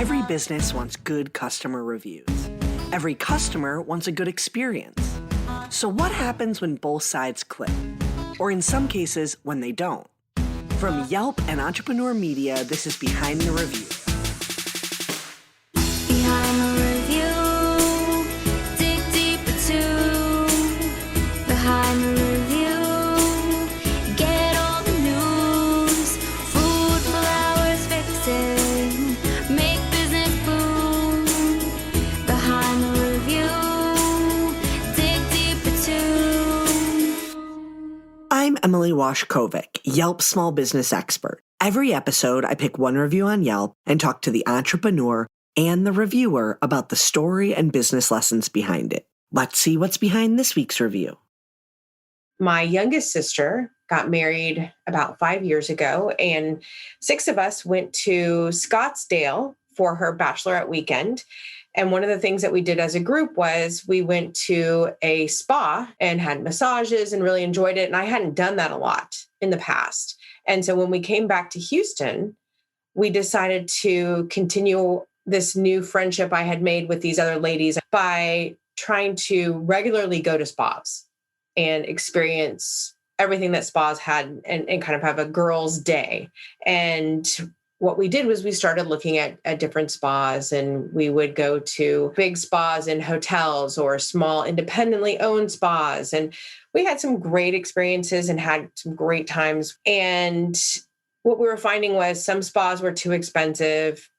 Every business wants good customer reviews. Every customer wants a good experience. So what happens when both sides click? Or in some cases, when they don't? From Yelp and Entrepreneur Media, this is Behind the Review. Behind the review, dig deeper too. Behind the review, get all the news. Food, flowers, fixing, make business boom. Behind the review, dig deeper too. I'm Emily Washkovic, Yelp small business expert. Every episode, I pick one review on Yelp and talk to the entrepreneur and the reviewer about the story and business lessons behind it. Let's see what's behind this week's review. My youngest sister got married about 5 years ago, and 6 of us went to Scottsdale for her bachelorette weekend. And one of the things that we did as a group was we went to a spa and had massages and really enjoyed it. And I hadn't done that a lot in the past. And so when we came back to Houston, we decided to continue this new friendship I had made with these other ladies by trying to regularly go to spas and experience everything that spas had and kind of have a girls' day. And what we did was we started looking at different spas, and we would go to big spas in hotels or small independently owned spas. And we had some great experiences and had some great times. And what we were finding was some spas were too expensive.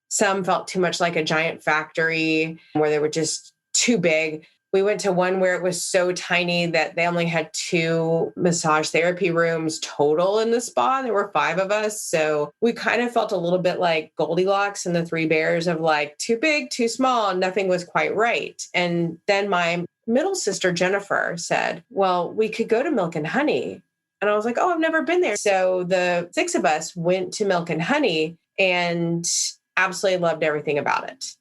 Some felt too much like a giant factory where they were just too big. We went to one where it was so tiny that they only had 2 massage therapy rooms total in the spa. There were 5 of us. So we kind of felt a little bit like Goldilocks and the 3 bears of like too big, too small, nothing was quite right. And then my middle sister, Jennifer, said, well, we could go to Milk and Honey. And I was like, oh, I've never been there. So the 6 of us went to Milk and Honey and absolutely loved everything about it.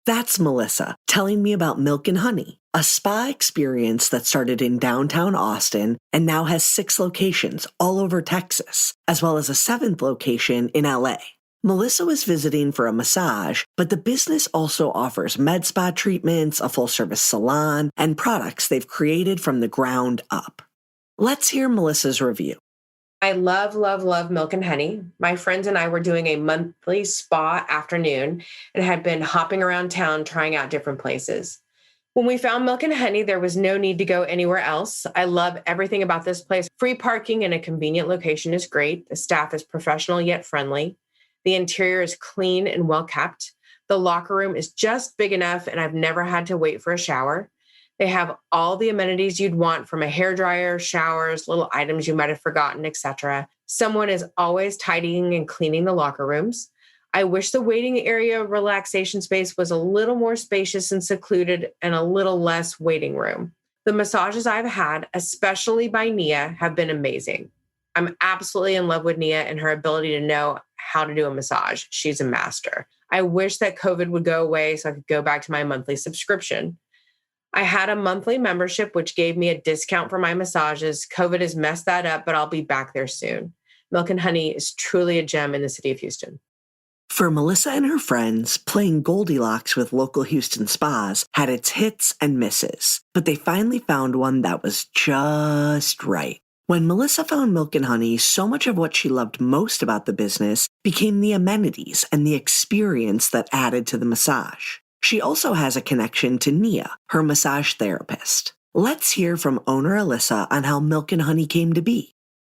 That's Melissa telling me about Milk and Honey, a spa experience that started in downtown Austin and now has 6 locations all over Texas, as well as a 7th location in LA. Melissa was visiting for a massage, but the business also offers med spa treatments, a full-service salon, and products they've created from the ground up. Let's hear Melissa's review. I love, love, love Milk and Honey. My friends and I were doing a monthly spa afternoon and had been hopping around town trying out different places. When we found Milk and Honey, there was no need to go anywhere else. I love everything about this place. Free parking in a convenient location is great. The staff is professional yet friendly. The interior is clean and well kept. The locker room is just big enough, and I've never had to wait for a shower. They have all the amenities you'd want, from a hairdryer, showers, little items you might have forgotten, etc. Someone is always tidying and cleaning the locker rooms. I wish the waiting area relaxation space was a little more spacious and secluded and a little less waiting room. The massages I've had, especially by Nia, have been amazing. I'm absolutely in love with Nia and her ability to know how to do a massage. She's a master. I wish that COVID would go away so I could go back to my monthly subscription. I had a monthly membership, which gave me a discount for my massages. COVID has messed that up, but I'll be back there soon. Milk and Honey is truly a gem in the city of Houston. For Melissa and her friends, playing Goldilocks with local Houston spas had its hits and misses, but they finally found one that was just right. When Melissa found Milk and Honey, so much of what she loved most about the business became the amenities and the experience that added to the massage. She also has a connection to Nia, her massage therapist. Let's hear from owner Alissa on how Milk and Honey came to be.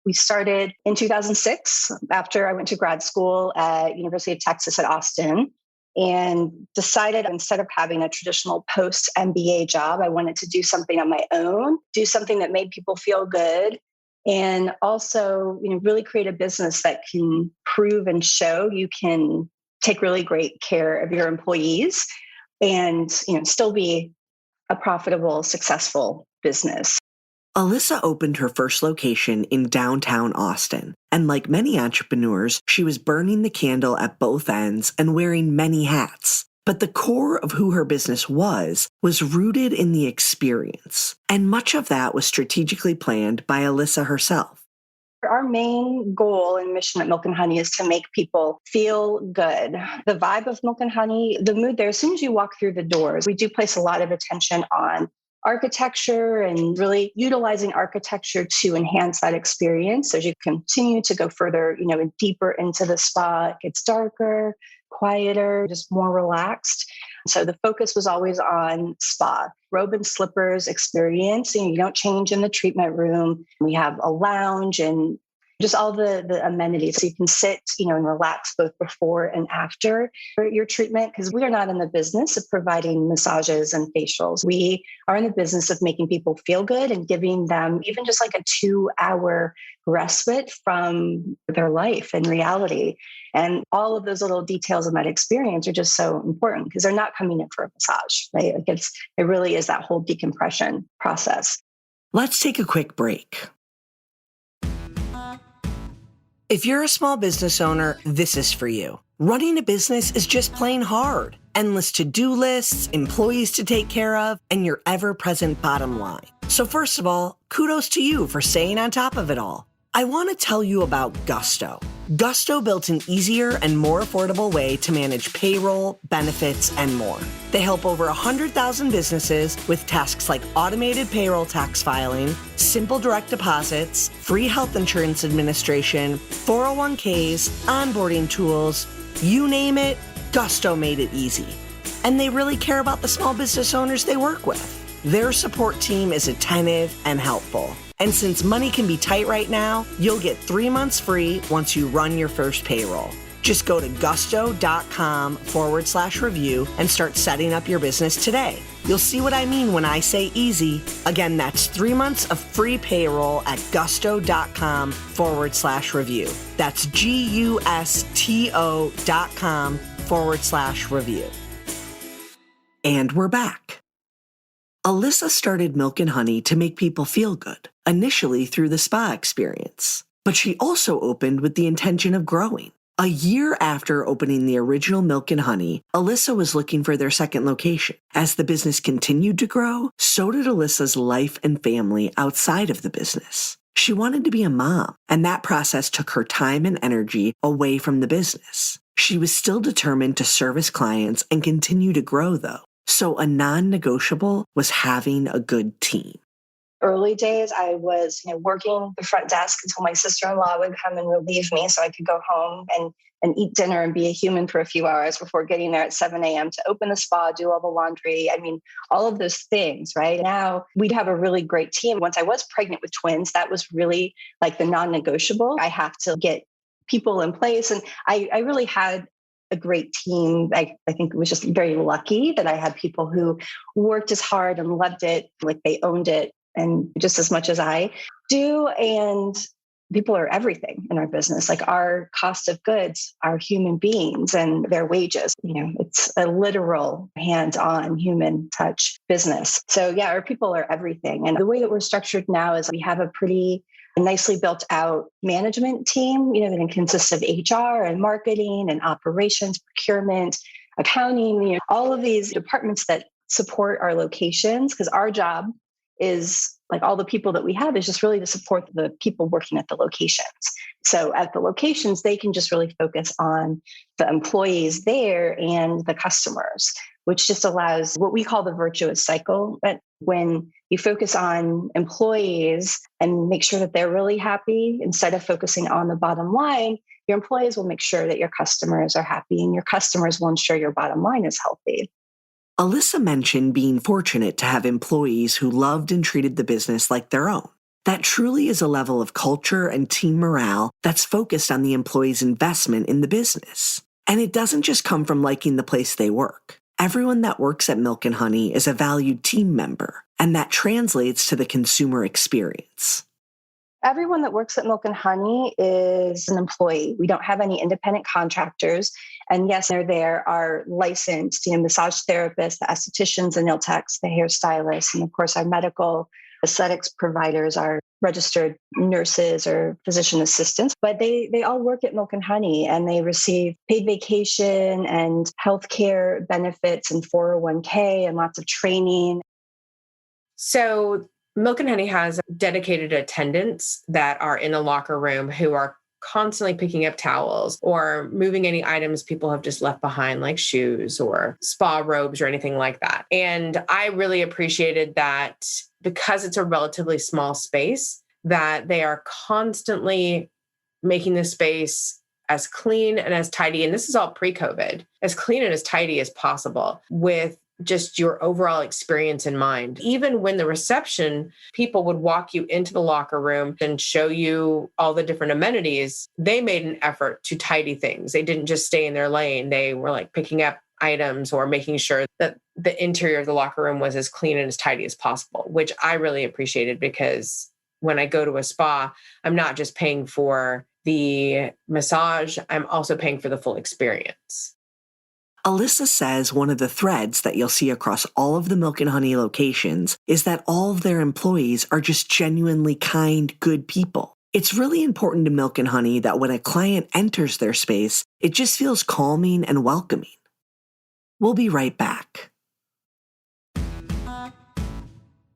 We started in 2006 after I went to grad school at University of Texas at Austin, and decided instead of having a traditional post-MBA job, I wanted to do something on my own, do something that made people feel good, and also really create a business that can prove and show you can take really great care of your employees and still be a profitable, successful business. Alissa opened her first location in downtown Austin, and like many entrepreneurs, she was burning the candle at both ends and wearing many hats. But the core of who her business was rooted in the experience, and much of that was strategically planned by Alissa herself. Our main goal and mission at Milk and Honey is to make people feel good. The vibe of Milk and Honey, the mood there, as soon as you walk through the doors, we do place a lot of attention on architecture and really utilizing architecture to enhance that experience. As you continue to go further, and deeper into the spa, it gets darker, quieter, just more relaxed. So the focus was always on spa, robe and slippers experience. You don't change in the treatment room. We have a lounge and just all the amenities. So you can sit, and relax both before and after your treatment, because we are not in the business of providing massages and facials. We are in the business of making people feel good and giving them even just like a 2-hour respite from their life and reality. And all of those little details in that experience are just so important because they're not coming in for a massage, right? It really is that whole decompression process. Let's take a quick break. If you're a small business owner, this is for you. Running a business is just plain hard. Endless to-do lists, employees to take care of, and your ever-present bottom line. So first of all, kudos to you for staying on top of it all. I want to tell you about Gusto. Gusto built an easier and more affordable way to manage payroll, benefits, and more. They help over 100,000 businesses with tasks like automated payroll tax filing, simple direct deposits, free health insurance administration, 401ks, onboarding tools, you name it, Gusto made it easy. And they really care about the small business owners they work with. Their support team is attentive and helpful. And since money can be tight right now, you'll get 3 months free once you run your first payroll. Just go to gusto.com/review and start setting up your business today. You'll see what I mean when I say easy. Again, that's 3 months of free payroll at gusto.com/review. That's gusto.com/review. And we're back. Alissa started Milk and Honey to make people feel good, initially through the spa experience. But she also opened with the intention of growing. A year after opening the original Milk and Honey, Alissa was looking for their second location. As the business continued to grow, so did Alissa's life and family outside of the business. She wanted to be a mom, and that process took her time and energy away from the business. She was still determined to service clients and continue to grow, though. So a non-negotiable was having a good team. Early days, I was working the front desk until my sister-in-law would come and relieve me so I could go home and eat dinner and be a human for a few hours before getting there at 7 a.m. to open the spa, do all the laundry. I mean, all of those things, right? Now we'd have a really great team. Once I was pregnant with twins, that was really like the non-negotiable. I have to get people in place. And I really had a great team. I think it was just very lucky that I had people who worked as hard and loved it, like they owned it, and just as much as I do. And people are everything in our business. Like our cost of goods are human beings and their wages. It's a literal hands-on human touch business. So yeah, our people are everything. And the way that we're structured now is we have a pretty nicely built out management team, that consists of HR and marketing and operations, procurement, accounting, all of these departments that support our locations, because our job is, like all the people that we have, is just really to support the people working at the locations. So at the locations, they can just really focus on the employees there and the customers, which just allows what we call the virtuous cycle. But when you focus on employees and make sure that they're really happy, instead of focusing on the bottom line, your employees will make sure that your customers are happy, and your customers will ensure your bottom line is healthy. Alissa mentioned being fortunate to have employees who loved and treated the business like their own. That truly is a level of culture and team morale that's focused on the employee's investment in the business. And it doesn't just come from liking the place they work. Everyone that works at Milk and Honey is a valued team member, and that translates to the consumer experience. Everyone that works at Milk and Honey is an employee. We don't have any independent contractors. And yes, they're there are licensed, massage therapists, the estheticians, the nail techs, the hairstylists, and of course our medical aesthetics providers are registered nurses or physician assistants. But they all work at Milk and Honey, and they receive paid vacation and healthcare benefits and 401k and lots of training. So Milk and Honey has dedicated attendants that are in the locker room who are constantly picking up towels or moving any items people have just left behind, like shoes or spa robes or anything like that. And I really appreciated that because it's a relatively small space, that they are constantly making the space as clean and as tidy. And this is all pre-COVID, as clean and as tidy as possible with just your overall experience in mind. Even when the reception people would walk you into the locker room and show you all the different amenities, they made an effort to tidy things. They didn't just stay in their lane. They were like picking up items or making sure that the interior of the locker room was as clean and as tidy as possible, which I really appreciated because when I go to a spa, I'm not just paying for the massage, I'm also paying for the full experience. Alissa says one of the threads that you'll see across all of the Milk and Honey locations is that all of their employees are just genuinely kind, good people. It's really important to Milk and Honey that when a client enters their space, it just feels calming and welcoming. We'll be right back.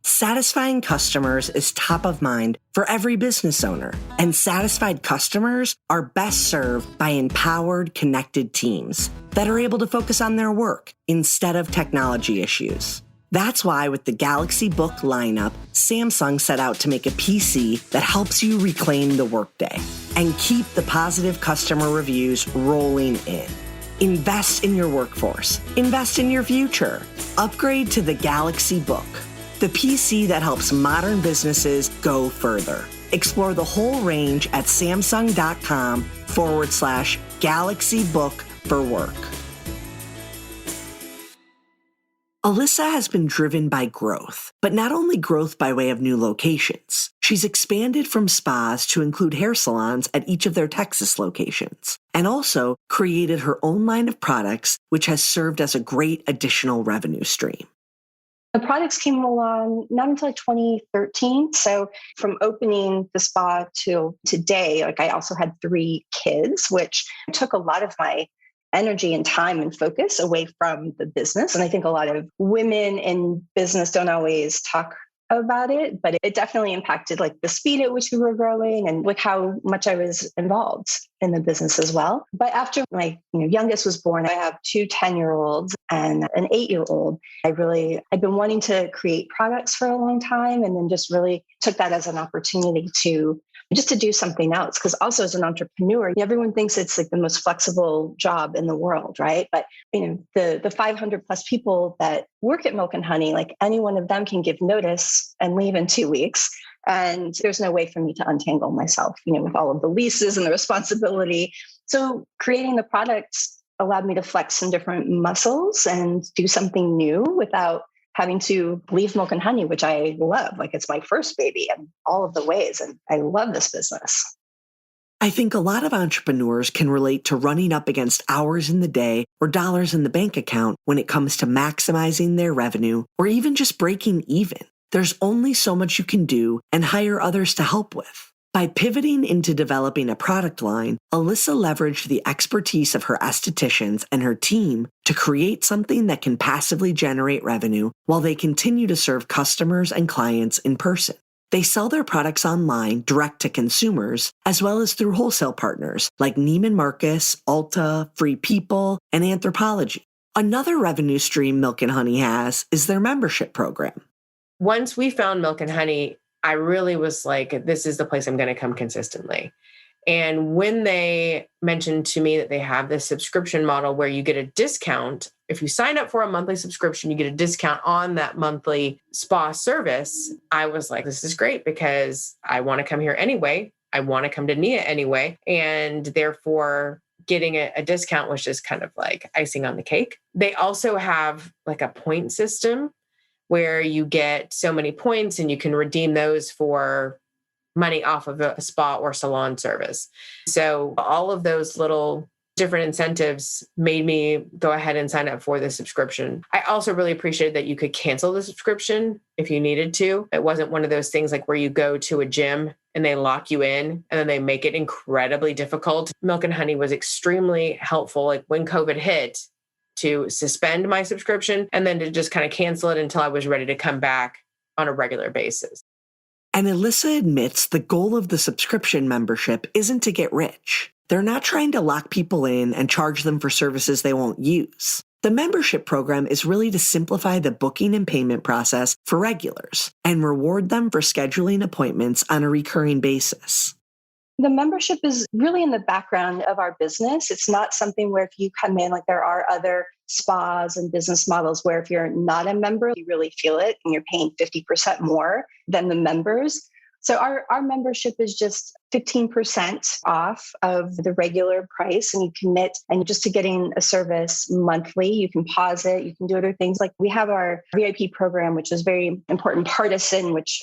Satisfying customers is top of mind for every business owner, and satisfied customers are best served by empowered, connected teams that are able to focus on their work instead of technology issues. That's why with the Galaxy Book lineup, Samsung set out to make a PC that helps you reclaim the workday and keep the positive customer reviews rolling in. Invest in your workforce. Invest in your future. Upgrade to the Galaxy Book, the PC that helps modern businesses go further. Explore the whole range at samsung.com/Galaxy Book for work. Alissa has been driven by growth, but not only growth by way of new locations. She's expanded from spas to include hair salons at each of their Texas locations, and also created her own line of products, which has served as a great additional revenue stream. The products came along not until 2013. So from opening the spa to today, I also had 3 kids, which took a lot of my energy and time and focus away from the business. And I think a lot of women in business don't always talk about it, but it definitely impacted the speed at which we were growing and how much I was involved in the business as well. But after my youngest was born, I have 2 10-year-olds and an 8-year-old. I'd been wanting to create products for a long time, and then just really took that as an opportunity to do something else. Because also as an entrepreneur, everyone thinks it's the most flexible job in the world, right? But the 500 plus people that work at Milk and Honey, any one of them can give notice and leave in 2 weeks. And there's no way for me to untangle myself, with all of the leases and the responsibility. So creating the products allowed me to flex some different muscles and do something new without having to leave Milk and Honey, which I love. It's my first baby in all of the ways. And I love this business. I think a lot of entrepreneurs can relate to running up against hours in the day or dollars in the bank account when it comes to maximizing their revenue or even just breaking even. There's only so much you can do and hire others to help with. By pivoting into developing a product line, Alissa leveraged the expertise of her estheticians and her team to create something that can passively generate revenue while they continue to serve customers and clients in person. They sell their products online direct to consumers, as well as through wholesale partners like Neiman Marcus, Ulta, Free People, and Anthropologie. Another revenue stream Milk and Honey has is their membership program. Once we found Milk and Honey, I really was like, this is the place I'm going to come consistently. And when they mentioned to me that they have this subscription model where you get a discount, if you sign up for a monthly subscription, you get a discount on that monthly spa service. I was like, this is great because I want to come here anyway. I want to come to Nia anyway. And therefore, getting a discount was just kind of like icing on the cake. They also have a point system where you get so many points and you can redeem those for money off of a spa or salon service. So all of those little different incentives made me go ahead and sign up for the subscription. I also really appreciated that you could cancel the subscription if you needed to. It wasn't one of those things where you go to a gym and they lock you in and then they make it incredibly difficult. Milk and Honey was extremely helpful. When COVID hit, to suspend my subscription and then to just kind of cancel it until I was ready to come back on a regular basis. And Alissa admits the goal of the subscription membership isn't to get rich. They're not trying to lock people in and charge them for services they won't use. The membership program is really to simplify the booking and payment process for regulars and reward them for scheduling appointments on a recurring basis. The membership is really in the background of our business. It's not something where if you come in, like there are other spas and business models where if you're not a member, you really feel it and you're paying 50% more than the members. So our membership is just 15% off of the regular price, and you commit and just to getting a service monthly. You can pause it. You can do other things. Like we have our VIP program, which is very important, partisan, which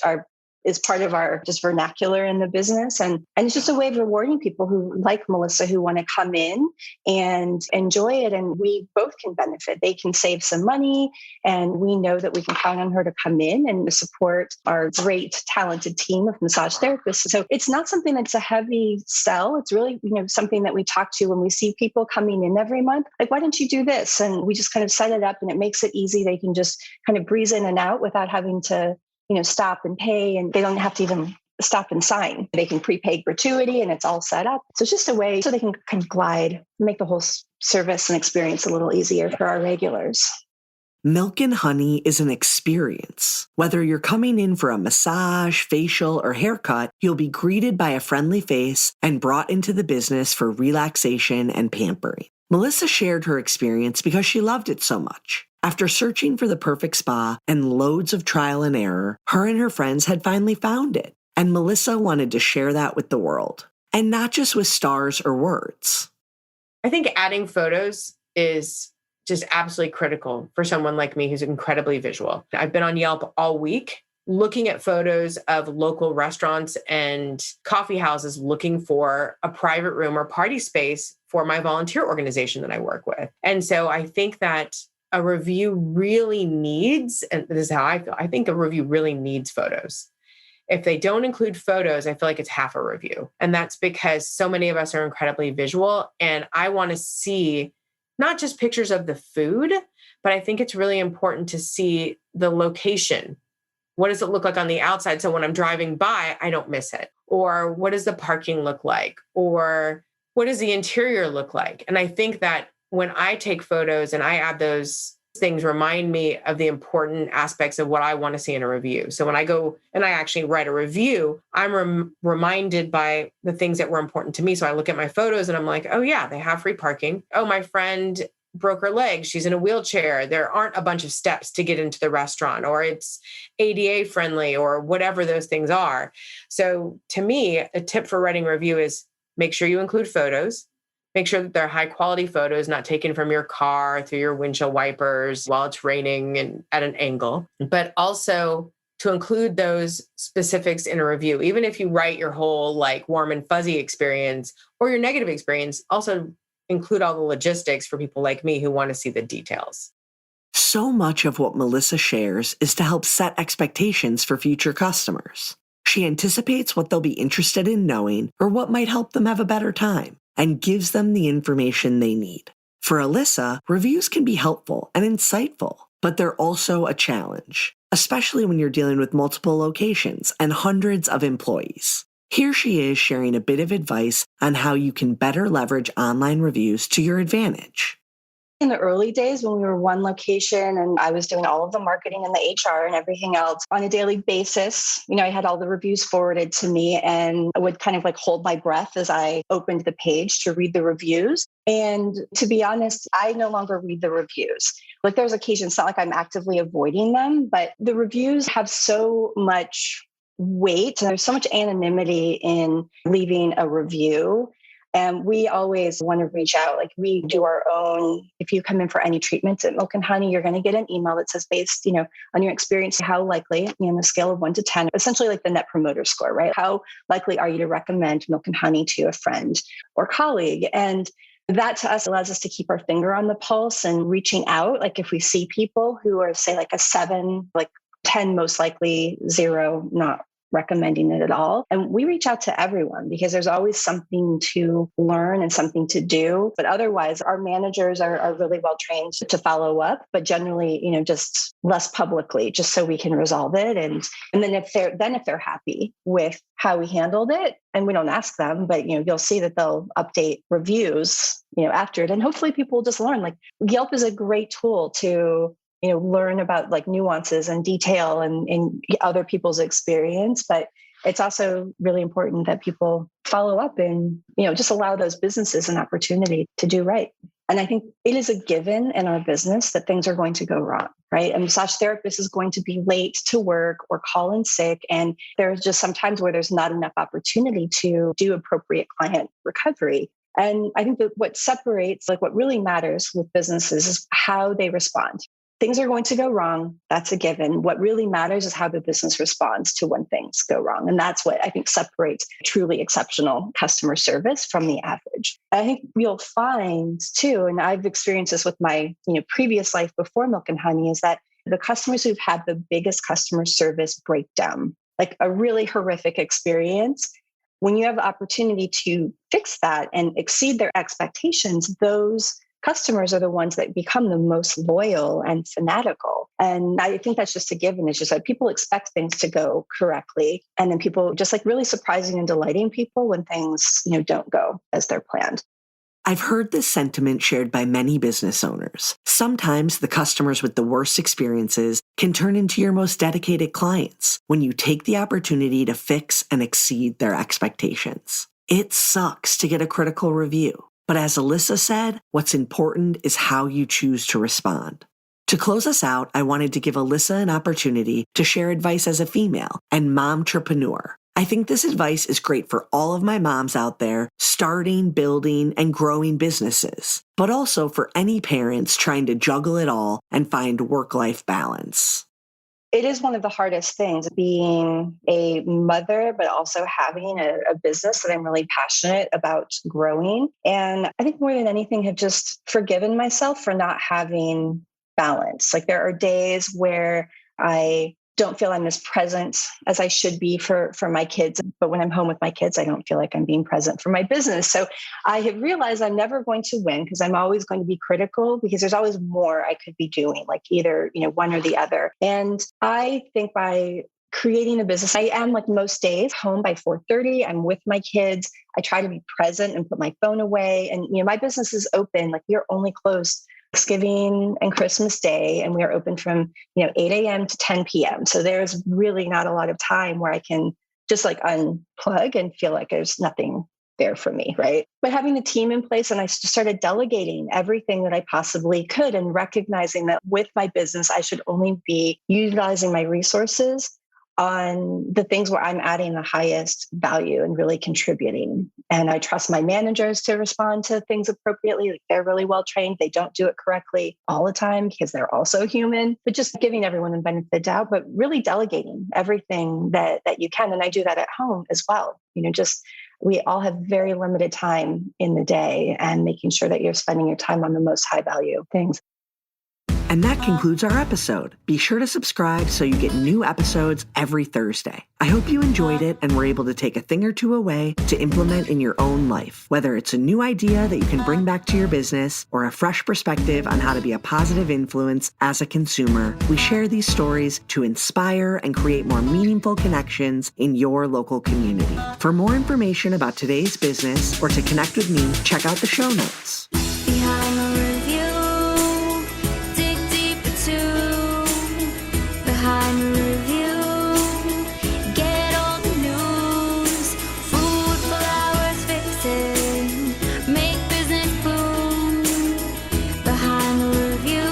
is part of our just vernacular in the business. And it's just a way of rewarding people who like Melissa, who want to come in and enjoy it. And we both can benefit. They can save some money, and we know that we can count on her to come in and support our great, talented team of massage therapists. So it's not something that's a heavy sell. It's really, something that we talk to when we see people coming in every month. Like, why don't you do this? And we just kind of set it up, and it makes it easy. They can just kind of breeze in and out without having to stop and pay, and they don't have to even stop and sign. They can prepay gratuity and it's all set up. So it's just a way so they can kind of glide, make the whole service and experience a little easier for our regulars. Milk and Honey is an experience. Whether you're coming in for a massage, facial, or haircut, you'll be greeted by a friendly face and brought into the business for relaxation and pampering. Melissa shared her experience because she loved it so much. After searching for the perfect spa and loads of trial and error, her and her friends had finally found it. And Melissa wanted to share that with the world. And not just with stars or words. I think adding photos is just absolutely critical for someone like me who's incredibly visual. I've been on Yelp all week looking at photos of local restaurants and coffee houses looking for a private room or party space for my volunteer organization that I work with. And so I think that a review really needs, and this is how I feel, I think a review really needs photos. If they don't include photos, I feel like it's half a review. And that's because so many of us are incredibly visual. And I want to see not just pictures of the food, but I think it's really important to see the location. What does it look like on the outside? So when I'm driving by, I don't miss it. Or what does the parking look like? Or what does the interior look like? And I think that when I take photos and I add those things, remind me of the important aspects of what I want to see in a review. So when I go and I actually write a review, I'm reminded by the things that were important to me. So I look at my photos and I'm like, oh yeah, they have free parking. Oh, my friend broke her leg. She's in a wheelchair. There aren't a bunch of steps to get into the restaurant, or it's ADA friendly, or whatever those things are. So to me, a tip for writing a review is make sure you include photos. Make sure that they're high quality photos, not taken from your car through your windshield wipers while it's raining and at an angle, but also to include those specifics in a review. Even if you write your whole like warm and fuzzy experience or your negative experience, also include all the logistics for people like me who want to see the details. So much of what Melissa shares is to help set expectations for future customers. She anticipates what they'll be interested in knowing or what might help them have a better time, and gives them the information they need. For Alissa, reviews can be helpful and insightful, but they're also a challenge, especially when you're dealing with multiple locations and hundreds of employees. Here she is sharing a bit of advice on how you can better leverage online reviews to your advantage. In the early days when we were one location and I was doing all of the marketing and the HR and everything else on a daily basis, I had all the reviews forwarded to me, and I would kind of like hold my breath as I opened the page to read the reviews. And to be honest, I no longer read the reviews. Like there's occasions, it's not like I'm actively avoiding them, but the reviews have so much weight. There's so much anonymity in leaving a review. And we always want to reach out. Like we do our own, if you come in for any treatments at Milk and Honey, you're going to get an email that says based, on your experience, how likely, on a scale of 1 to 10, essentially like the net promoter score, right? How likely are you to recommend Milk and Honey to a friend or colleague? And that to us allows us to keep our finger on the pulse and reaching out. Like if we see people who are say like a 7, like 10, most likely 0, not recommending it at all. And we reach out to everyone because there's always something to learn and something to do. But otherwise, our managers are really well trained to follow up, but generally, just less publicly, just so we can resolve it. And then if they're happy with how we handled it, and we don't ask them, but you'll see that they'll update reviews, after it. And hopefully people will just learn. Like Yelp is a great tool to learn about like nuances and detail and other people's experience. But it's also really important that people follow up and, just allow those businesses an opportunity to do right. And I think it is a given in our business that things are going to go wrong, right? A massage therapist is going to be late to work or call in sick. And there's just sometimes where there's not enough opportunity to do appropriate client recovery. And I think that what separates, like what really matters with businesses is how they respond. Things are going to go wrong. That's a given. What really matters is how the business responds to when things go wrong. And that's what I think separates truly exceptional customer service from the average. I think you'll find too, and I've experienced this with my previous life before Milk and Honey, is that the customers who've had the biggest customer service breakdown, like a really horrific experience, when you have the opportunity to fix that and exceed their expectations, those customers are the ones that become the most loyal and fanatical. And I think that's just a given. It's just that people expect things to go correctly. And then people just like really surprising and delighting people when things, don't go as they're planned. I've heard this sentiment shared by many business owners. Sometimes the customers with the worst experiences can turn into your most dedicated clients when you take the opportunity to fix and exceed their expectations. It sucks to get a critical review. But as Alissa said, what's important is how you choose to respond. To close us out, I wanted to give Alissa an opportunity to share advice as a female and momtrepreneur. I think this advice is great for all of my moms out there starting, building, and growing businesses, but also for any parents trying to juggle it all and find work-life balance. It is one of the hardest things being a mother, but also having a business that I'm really passionate about growing. And I think more than anything, have just forgiven myself for not having balance. Like there are days where I don't feel I'm as present as I should be for my kids. But when I'm home with my kids, I don't feel like I'm being present for my business. So I have realized I'm never going to win because I'm always going to be critical because there's always more I could be doing, like either, one or the other. And I think by creating a business, I am like most days home by 4:30. I'm with my kids. I try to be present and put my phone away. And, my business is open. Like we are only closed Thanksgiving and Christmas Day, and we are open from 8 a.m. to 10 p.m. So there's really not a lot of time where I can just like unplug and feel like there's nothing there for me, right? But having a team in place, and I just started delegating everything that I possibly could and recognizing that with my business, I should only be utilizing my resources on the things where I'm adding the highest value and really contributing. And I trust my managers to respond to things appropriately. Like they're really well trained. They don't do it correctly all the time because they're also human, but just giving everyone the benefit of the doubt, but really delegating everything that you can. And I do that at home as well. We all have very limited time in the day, and making sure that you're spending your time on the most high value things. And that concludes our episode. Be sure to subscribe so you get new episodes every Thursday. I hope you enjoyed it and were able to take a thing or two away to implement in your own life. Whether it's a new idea that you can bring back to your business or a fresh perspective on how to be a positive influence as a consumer, we share these stories to inspire and create more meaningful connections in your local community. For more information about today's business or to connect with me, check out the show notes. Behind the review, dig deeper too. Behind the review, get all the news. Food, flowers, fixing, make business boom. Behind the review,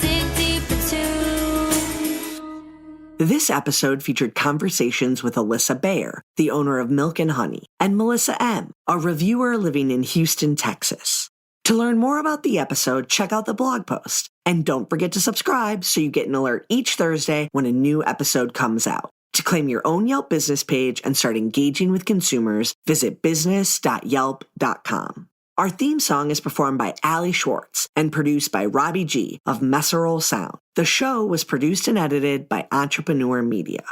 dig deeper too. This episode featured conversations with Alissa Bayer, the owner of Milk and Honey, and Melissa M., a reviewer living in Houston, Texas. To learn more about the episode, check out the blog post. And don't forget to subscribe so you get an alert each Thursday when a new episode comes out. To claim your own Yelp business page and start engaging with consumers, visit business.yelp.com. Our theme song is performed by Ali Schwartz and produced by Robbie G. of Messerol Sound. The show was produced and edited by Entrepreneur Media.